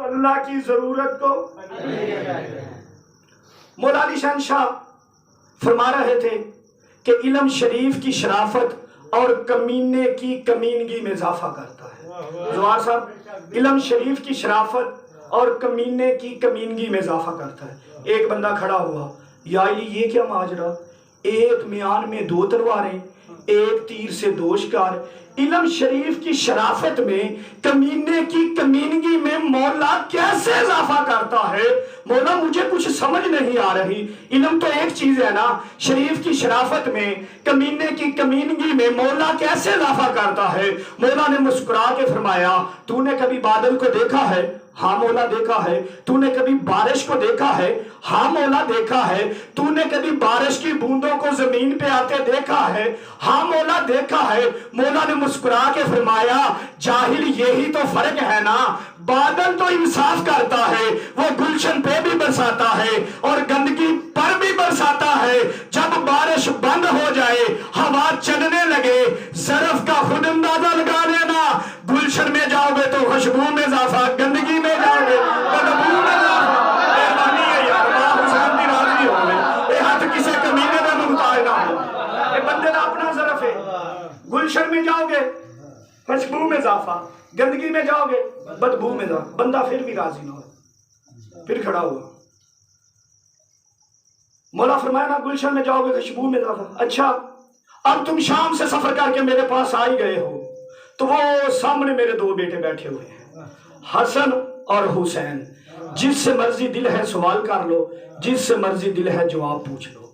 اللہ کی ضرورت کو مولا علی شان شاہ فرما رہے تھے کہ علم شریف کی شرافت اور کمینے کی کمینگی میں اضافہ کرتا ہے. زوار صاحب، علم شریف کی شرافت اور کمینے کی کمینگی میں اضافہ کرتا ہے. ایک بندہ کھڑا ہوا، یا علی یہ کیا ماجرا، ایک میان میں دو تلواریں، ایک تیر سے دو شکار. علم شریف کی شرافت میں، کمینے کی کمینگی میں مولا کیسے اضافہ کرتا ہے؟ مولا مجھے کچھ سمجھ نہیں آ رہی. علم تو ایک چیز ہے نا، شریف کی شرافت میں، کمینے کی کمینگی میں مولا کیسے اضافہ کرتا ہے؟ مولا نے مسکرا کے فرمایا، تو نے کبھی بادل کو دیکھا ہے؟ ہاں مولا دیکھا ہے. تو نے کبھی بارش کو دیکھا ہے؟ ہاں مولا دیکھا ہے. تو نے کبھی بارش کی بوندوں کو زمین پہ آتے دیکھا ہے؟ ہاں مولا دیکھا ہے. مولا نے مسکرا کے فرمایا، جاہل یہی تو فرق ہے نا، بادل تو انصاف کرتا ہے، وہ گلشن پہ بھی برساتا ہے اور گندگی پر بھی برساتا ہے. جب بارش بند ہو جائے، ہوا چلنے لگے، ظرف کا خود اندازہ لگا لینا. گلشن میں جاؤ گے تو خوشبو میں اضافہ، گندگی میں جاؤ گے بدبو میں اضافہ. مہربانی ہے یار، اللہ حسین دی راضی ہو گئے. اے ہاتھ کسے کمینے میں محتاج نہ ہو. اے بندے دا اپنا ظرف ہے. گلشن میں جاؤ گے خوشبو میں اضافہ، گندگی میں جاؤ گے بدبو میں اضافہ. بندہ پھر بھی راضی نہ ہو، پھر کھڑا ہوا. مولا فرمایا نا گلشن میں جاؤ گے خوشبو میں اضافہ. اچھا اب تم شام سے سفر کر کے میرے پاس آئی گئے ہو، تو وہ سامنے میرے دو بیٹے بیٹھے ہوئے ہیں، حسن اور حسین. جس سے مرضی دل ہے سوال کر لو، جس سے مرضی دل ہے جواب پوچھ لو.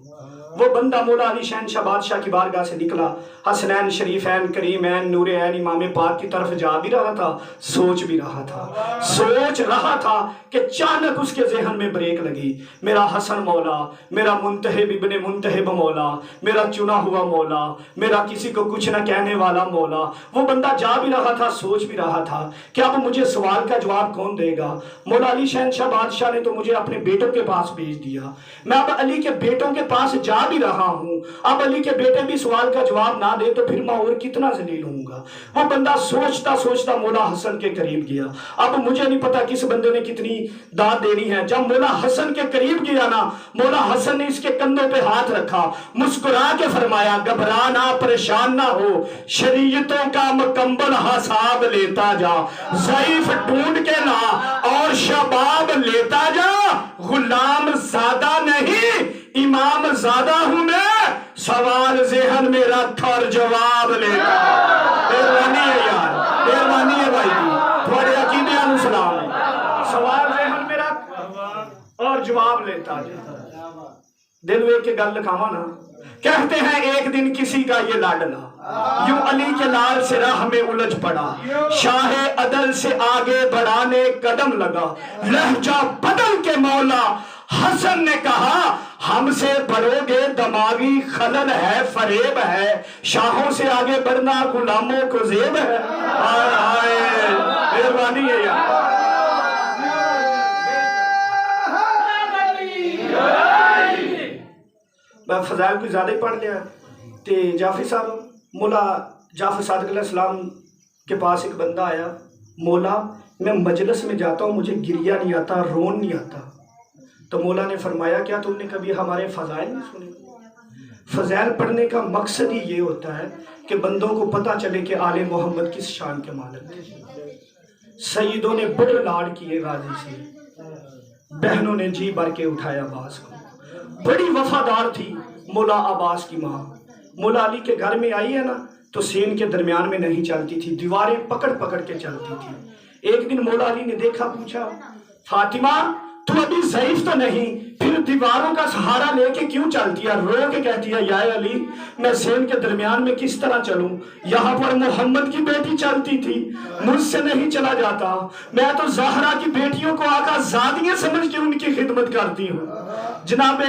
وہ بندہ مولا علی شہنشاہ بادشاہ کی بارگاہ سے نکلا، حسنین شریفین کریمین نور عین امام پاک کی طرف جا بھی رہا تھا، سوچ بھی رہا تھا کہ اچانک اس کے ذہن میں بریک لگی. میرا حسن مولا، میرا منتہب ابن منتہب مولا، میرا چنا ہوا مولا، میرا کسی کو کچھ نہ کہنے والا مولا. وہ بندہ جا بھی رہا تھا، سوچ بھی رہا تھا کہ اب مجھے سوال کا جواب کون دے گا. مولا علی شہنشاہ بادشاہ نے تو مجھے اپنے بیٹوں کے پاس بھیج دیا، میں اب علی کے بیٹوں کے پاس جا بھی رہا ہوں. اب علی کے بیٹے بھی سوال کا جواب نہ دے تو پھر میں اور کتنا ذلیل ہوں گا. وہ بندہ سوچتا سوچتا مولا حسن کے قریب گیا. اب مجھے نہیں پتا کس بندے نے کتنی داد دینی ہے. جب مولا حسن کے قریب گیا نا، مولا حسن نے اس کے کندھوں پہ ہاتھ رکھا، مسکرا کے فرمایا، گھبرانا پریشان نہ ہو، شریعتوں کا مکمل حساب لیتا جا، ضعیف ڈھونڈ کے لا اور شباب لیتا جا. غلام زادہ نہیں، امام زادہ ہوں میں، سوال ذہن میں رکھ اور جواب لیتا. مہربانی ہے یار، مہربانی ہے بھائی جی، تھوڑے عقیدے انو سلام ہے. سوال ذہن میں رکھ اور جواب لیتا جا. دل وے کے گل لکھاوا نا، کہتے ہیں ایک دن کسی کا یہ لاڈلا یوں علی کے لال سے راہ میں الجھ پڑا، شاہ عدل سے آگے بڑھانے قدم لگا، لہجہ بدل کے مولا حسن نے کہا، ہم سے بڑھو گے دماغی خلل ہے، فریب ہے، شاہوں سے آگے بڑھنا غلاموں کو زیب ہے. آئے آئے مہربانی ہے یار. میں فضائل کو زیادہ ہی پڑھ لیا. تے جعفری صاحب، مولا جعفر صادق علیہ السلام کے پاس ایک بندہ آیا، مولا میں مجلس میں جاتا ہوں، مجھے گریہ نہیں آتا، رون نہیں آتا. تو مولا نے فرمایا، کیا تم نے کبھی ہمارے فضائل نہیں سنے؟ فضائل پڑھنے کا مقصد ہی یہ ہوتا ہے کہ بندوں کو پتہ چلے کہ آل محمد کس شان کے مالک تھے. سیدوں نے بڑے لاڈ کیے غازی سے، بہنوں نے جی بھر کے اٹھایا عباس کو. بڑی وفادار تھی مولا عباس کی ماں. مولا علی کے گھر میں آئی ہے نا تو سین کے درمیان میں نہیں چلتی تھی، دیواریں پکڑ پکڑ کے چلتی تھی. ایک دن مولا علی نے دیکھا، پوچھا، فاطمہ تو ابھی ضعیف تو نہیں، پھر دیواروں کا سہارا لے کے کیوں چلتی ہے؟ رو کے کہتی ہے، یا علی میں سین کے درمیان میں کس طرح چلوں؟ یہاں پر محمد کی بیٹی چلتی تھی، مجھ سے نہیں چلا جاتا. میں تو زہرا کی بیٹیوں کو آقا زادیاں سمجھ کے ان کی خدمت کرتی ہوں. جناب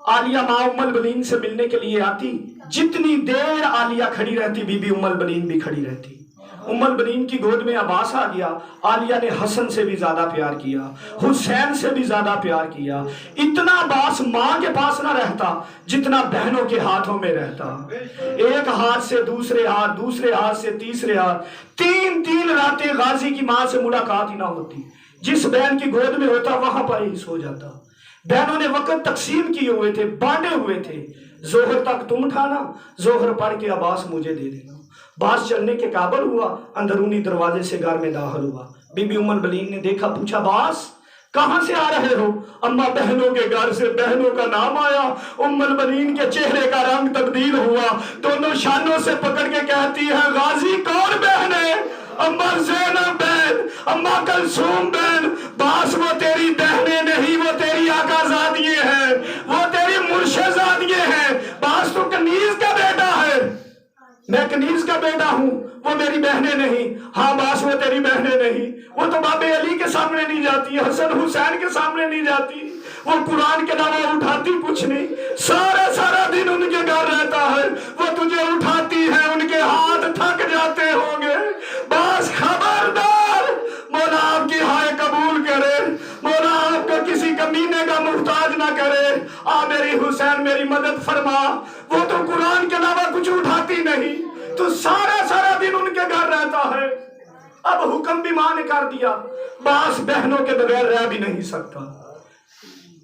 عالیہ ماں ام البنین سے ملنے کے لیے آتی، جتنی دیر عالیہ کھڑی رہتی بی بی ام البنین بھی کھڑی رہتی. उम्मुल बनीन की गोद में अब्बास आ गया। आलिया ने हसन से भी ज्यादा प्यार किया, हुसैन से भी ज्यादा प्यार किया। इतना अब्बास माँ के पास ना रहता जितना बहनों के हाथों में रहता। एक हाथ से दूसरे हाथ, दूसरे हाथ से तीसरे हाथ, 3-3 रातें गाजी की माँ से मुलाकात ही ना होती। जिस बहन की गोद में होता वहां पर ही सो जाता। बहनों ने वक्त तकसीम किए हुए थे, बांटे हुए थे। जोहर तक तुम उठाना, जोहर पढ़ के अब्बास मुझे दे देना। बास चलने के काबिल हुआ, अंदरूनी दरवाजे से घर में दाखिल हुआ। बीबी उम्मुल बनीन ने देखा, पूछा बास कहां से आ रहे हो? अम्मा बहनों के घर से, बहनों का नाम आया। उम्मुल बनीन के चेहरे का रंग तब्दील हुआ, दोनों शानों से पकड़ के कहती है, गाजी कौन बहन है? अम्मा ज़ैनब बहन, अम्मा कलसूम बहन। बास वो तेरी बहनें नहीं, वो तेरी आकाज़ादिये हैं, वो तेरी मुर्शिदादिये हैं। बास तो कनीज का बेटा है। मैं कनीज का बेटा हूं, वो मेरी बहनें नहीं। हाँ बास वो तेरी बहनें नहीं, वो तो बाबे अली के सामने नहीं जाती, हसन हुसैन के सामने नहीं जाती, वो कुरान के नाम उठाती कुछ नहीं, सारा सारा दिन उनके घर रहता है। वो तुझे उठाती है, उनके हाथ थक जाते होंगे। बास खबरदार, मौला आपकी हाय कबूल करे, मौला आपको किसी कमीने का मुहताज ना करे। आ मेरी हुसैन मेरी मदद फरमा, वो तो कुरान के अलावा कुछ उठाती नहीं, तो सारा सारा दिन उनके घर रहता है। अब हुक्म भी मां ने कर दिया, बास बहनों के बगैर रह भी नहीं सकता।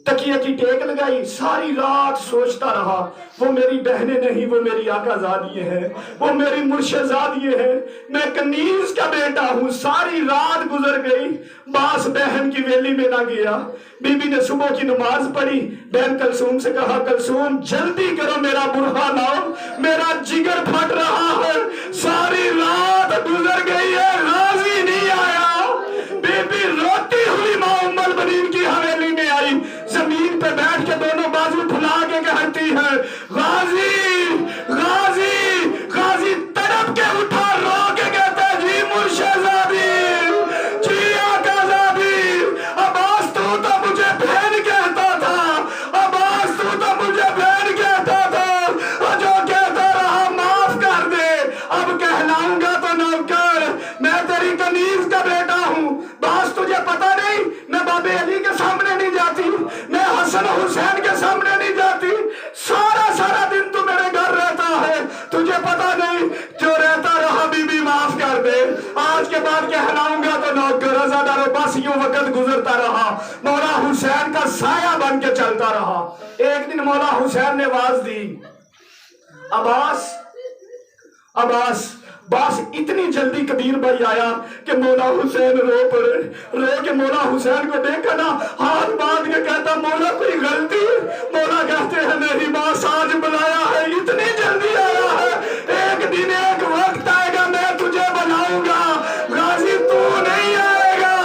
तकिए की टेक लगाई, सारी रात सोचता रहा, वो मेरी बहनें नहीं, वो मेरी आकाज़ादिये हैं, वो मेरी मुर्शिदादिये हैं, मैं कनीज का बेटा हूँ। सारी रात गुजर गई, बास बहन की वेली में ना गया। बीबी ने सुबह की नमाज पढ़ी, बहन कलसूम से कहा, कलसूम जल्दी करो, मेरा बुरहा लाओ, मेरा जिगर फट रहा है। सारी रात गुजर गई है, गाजी नहीं आया। बीबी रोती हुई मां उम्मुल बनीन की हवेली में आई, जमीन पे बैठ के दोनों बाजू फुला के कहती है, गाजी गाजी गाजी। तड़प के उठा, रो के कहता, जी मुर्शिदादी, जी आकाज़ादी। अब्बास तू तो मुझे बहन कहता था, अब्बास तू तो मुझे बहन कहता था, जो कहता रहा माफ कर दे, अब कहलाऊंगा तो नौकर। मैं तेरी कनीज का बेटा हूँ। बास तुझे पता नहीं, मैं बाबे अली के सामने नहीं जाती, मैं हसन हुसैन के सामने नहीं जाती, सारा सारा दिन तू मेरे घर रहता है, तुझे पता नहीं। जो रहता रहा बीबी माफ कर दे, आज के बाद कहलाऊंगा तो नौकर। अज़ादारो बस यूं वक्त गुजरता रहा, मौला हुसैन का साया बन के चलता रहा। एक दिन मौला हुसैन ने आवाज दी, अब्बास अब्बास। बास इतनी जल्दी कबीर भाई आया कि मौला हुसैन रो पड़े। रो के मौला हुसैन को देखा ना, हाथ बांध के कहता, मौला कोई गलती? मौला कहते हैं नहीं बास, आज बुलाया है, इतनी जल्दी आया है, एक दिन एक वक्त आएगा मैं तुझे बनाऊंगा, गाजी तू नहीं आएगा।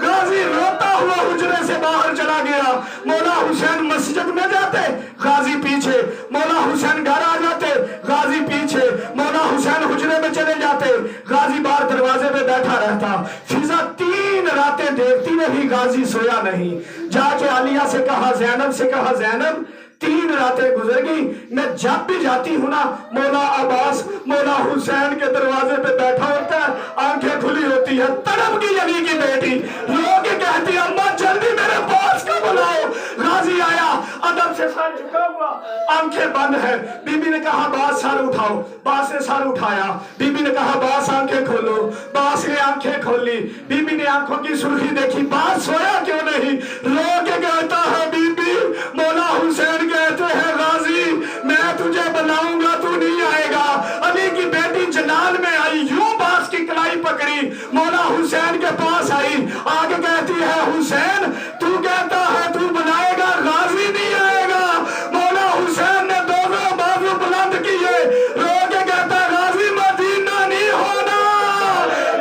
गाजी रोता हुआ हुजरे से बाहर चला गया। मौला हुसैन मस्जिद में जाते, गाजी पीछे, मौला हुसैन घर आ जाते, गाजी पीछे, मौला हुसैन हुजरे में चले जाते, गाजी बाहर दरवाजे पे बैठा रहता। फिजा 3 रातें देखती रही, गाजी सोया नहीं। जाके आलिया से कहा, ज़ैनब से कहा, ज़ैनब 3 रातें गुजर गई, मैं जब भी जाती हूँ ना, मौला अब्बास मौला हुसैन के दरवाजे पे बैठा होता है, आंखें खुली होती है। तड़प की अली की बेटी रो के कहती, अम्मा जल्दी मेरे पास को बुलाओ। गाजी आया, अदब से सर झुका हुआ, आंखें बंद है। बीबी ने कहा, बास सर उठाओ। बास ने सर उठाया। बीबी ने कहा, बास आंखें खोलो। बास ने आंखें खोली। बीबी ने आंखों की सुर्खी देखी, बास सोया क्यों नहीं? रो के कहता है, बीबी मौला हुसैन कहते हैं, गाजी मैं तुझे बनाऊंगा, तू नहीं आएगा। अली की बेटी जलाल में आई, यूं बास की कलाई पकड़ी, मौला हुसैन के पास आई, आगे कहती है, हुसैन तू कहता है तू बनाएगा, गाजी नहीं आएगा। मौला हुसैन ने दोनों बाजू बुलंद किए, रो के कहता, गाजी मदीना नहीं होना,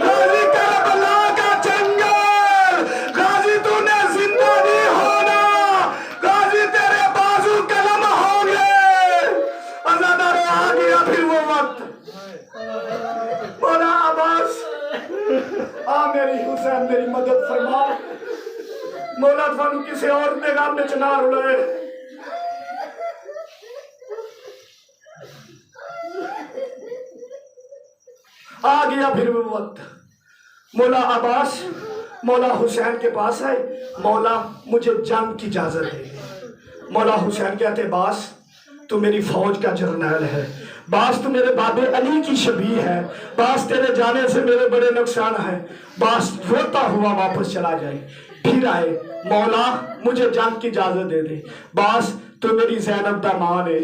गाजी करबला का जंगल, गाजी तूने जिंदा नहीं होना, गाजी तेरे बाजू कलम होंगे। अज़ादारो आ गया फिर वो वक्त। मौला अब्बास आ मेरी हुसैन मेरी मदद फरमा, मौला थानू किसी और निगाह में चना रुलाए। आ गया फिर वो वक्त, मौला अब्बास मौला हुसैन के पास आए, मौला मुझे जंग की इजाजत दे। मौला हुसैन कहते बास तू मेरी फौज का जर्नैल है, बास तू मेरे बाबे अली की शबी है, बास तेरे जाने से मेरे बड़े नुकसान है, बास रोता हुआ वापस चला जाए। फिर आए, मौला मुझे जंग की इजाजत दे दे, बास तू मेरी ज़ैनब दा मान है,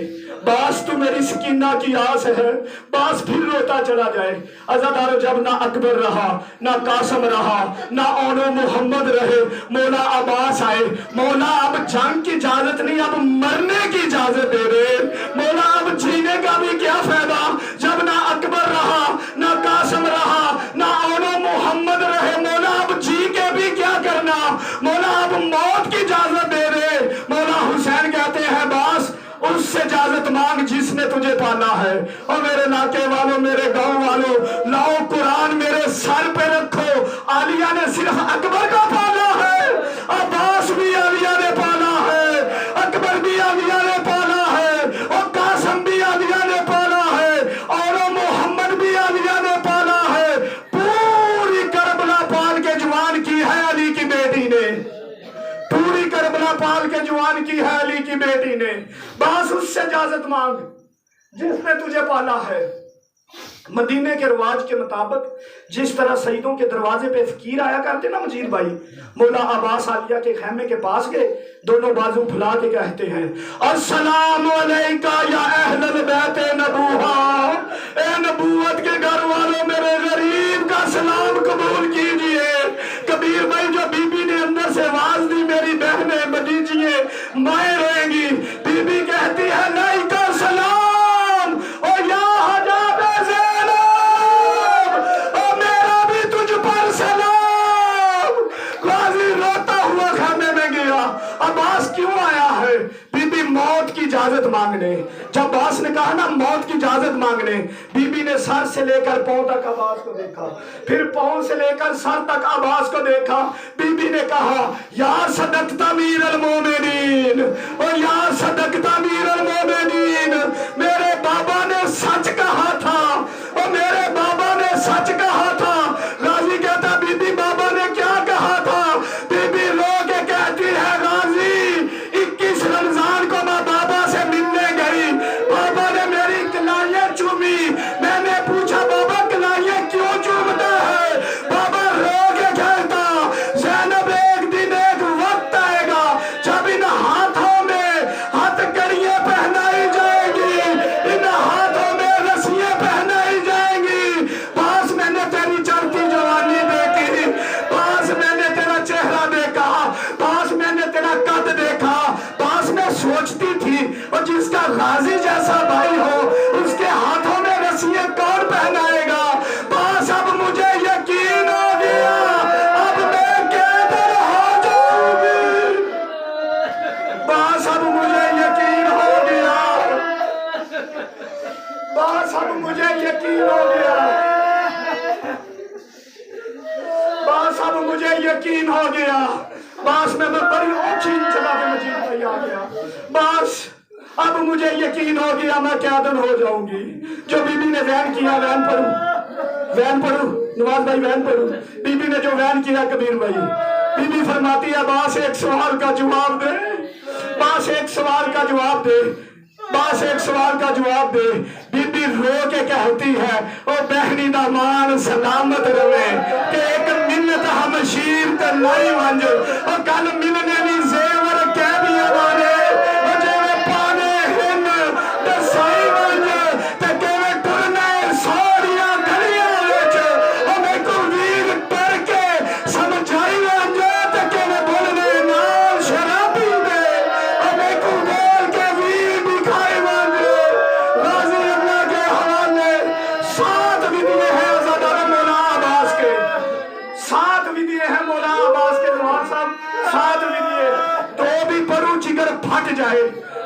बास तू मेरी सकीना की आस है, बास फिर रोता चला जाए। अज़ादारो जब ना अकबर रहा, ना कासम रहा, ना ओनो मोहम्मद रहे, मौला अब्बास आए, मौला अब जंग की इजाजत नहीं, अब मरने की इजाजत दे दे। मौला अब जीने का भी क्या फायदा जब ना अकबर रहा, ना कासम रहा, ना ओनो मोहम्मद रहे, मौला अब जी के भी क्या करना, मौला अब मौत की इजाजत दे दे। मौला हुसैन कहते हैं बास उससे इजाजत मांग जिसने तुझे पाला है। और मेरे नाके वालों, मेरे गांव वालों, लाओ कुरान मेरे सर पे रखो, आलिया ने सिर्फ अकबर को पाला है, अब्बास भी आलिया ने पाला है, अकबर भी आलिया ने पाला है, और कासम भी आलिया ने पाला है, और मोहम्मद भी आलिया ने पाला है। पूरी करबला पाल के जवान की है अली की बेटी ने, पूरी करबला पाल के जवान की है अली की बेटी ने। बस उससे इजाजत मांग जिसने तुझे पाला है। मदीने के रिवाज के मुताबिक जिस तरह सईदों के दरवाजे पे फकीर आया करते ना मजीद भाई, मौला अब्बास आलिया के खैमे के पास गए, दोनों बाजू फुला के कहते हैं अस्सलाम अलैका या अहलल बैत नबूहा, ए नबूवत के घर वालों मेरे गरीब का सलाम कबूल कीजिए। कबीर भाई जो बीबी ने अंदर से आवाज दी मेरी बहनें बदीजिए माए रोएंगी, बीबी कहती है नहीं का सलाम ओ या हजाब ज़ैनब, ओ मेरा भी तुझ पर सलाम। गाजी रोता हुआ खाने में गया, अब्बास क्यों आया है? बीबी मौत की इजाजत मांगने। जब अब्बास ने कहा ना मौत की इजाजत मांगने, बीबी ने सर से लेकर पांव तक अब्बास को देखा, फिर पांव से लेकर सर तक अब्बास को देखा। बीबी ने कहा या सदकता अमीरुल मोमिनीन, ओ या सदकता अमीरुल मोमिनीन, मेरे बाबा ने सच कहा था, और मेरे बाबा ने सच कहा था। गाजी कहता बीबी बाबा ने क्या कहा था? बीबी रो के कहती है गाजी 21 रमजान को मैं बाबा से मिलने गई, बाबा ने मेरी कलाइयां चूमी, मैंने पूछा बाबा कलाइयां क्यों चूमता है? बाबा रो के कहता ज़ैनब एक दिन एक वक्त आएगा जब इन हाथों में हथकड़ियां पहनाई जाएगी, इन हाथों में रस्सियां पहनाई जाएंगी। पास मैंने तेरी चढ़ती जवानी देखी, पास मैंने तेरा चेहरा देखा, पास मैंने तेरा कद देखा, पास में सोचती थी और जिसका गाजी जैसा भाई हो उसके हाथों में रस्सियां कौन पहनाएगा? पास अब मुझे यकीन हो गया अब मैं कैदर हो जाऊंगी, पास अब मुझे यकीन हो गया, पास अब मुझे यकीन हो गया, बस अब मुझे यकीन हो गया। बस मैं बड़ी ऊंची जगह पे मजीद भाई आ गया, बस अब मुझे यकीन हो गया मैं कैदन हो जाऊंगी। जो बीबी ने वैन किया, वैन पढ़ू नवाज भाई, वैन पढ़ू। बीबी ने जो वैन किया कबीर भाई, बीबी फरमाती है बास एक सवाल का जवाब दे, बास एक सवाल का जवाब दे, बास एक सवाल का जवाब दे। बीबी रो के कहती है ओ बहनी दा मान सलामत रहे कि एक मिन्नत हम शीर ते नहीं वंज, और कल मिलने नी जेवर कह दिया वाले ओ जेवे पाने हिन ते साई वंज ते केवे टुरने सोड़ियां गलियां विच, ओ मैं को वीर पर के समझाई वंज ते केवे बोलने नाल शराबी दे, ओ मैं को बोल के वीर दिखाई वंज। गाजी अल्लाह के हवाले 7 विधियां हैं अज़ादार मौला अब्बास के, 7 विधियां हैं मौला अब्बास के जवान साहब, 7 विधियां। तो भी परू जिगर फट जाए,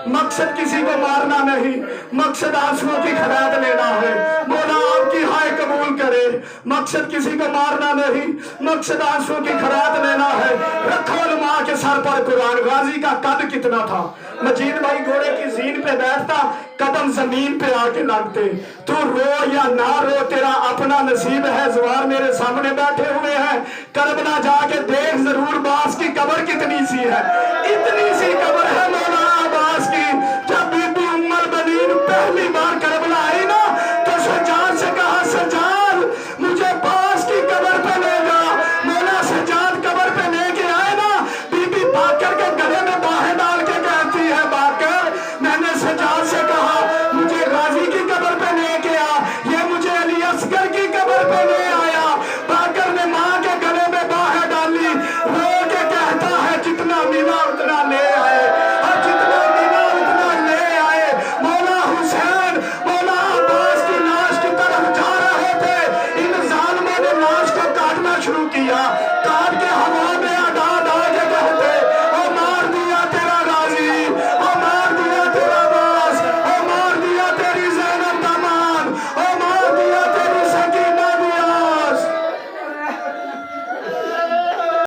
मकसद किसी को मारना नहीं, मकसद आंसुओं की खैरात लेना है। मौला आपकी हाय कबूल करे, मकसद किसी को मारना नहीं, मकसद आंसुओं की खैरात लेना है। रखो उलमा के सर पर कुरान। गाजी का कद कितना था। मजीद भाई घोड़े की जीन पे बैठता, कदम जमीन पे आके लगते। तू रो या ना रो, तेरा अपना नसीब है। जवार मेरे सामने बैठे हुए हैं, करबला जाके देख जरूर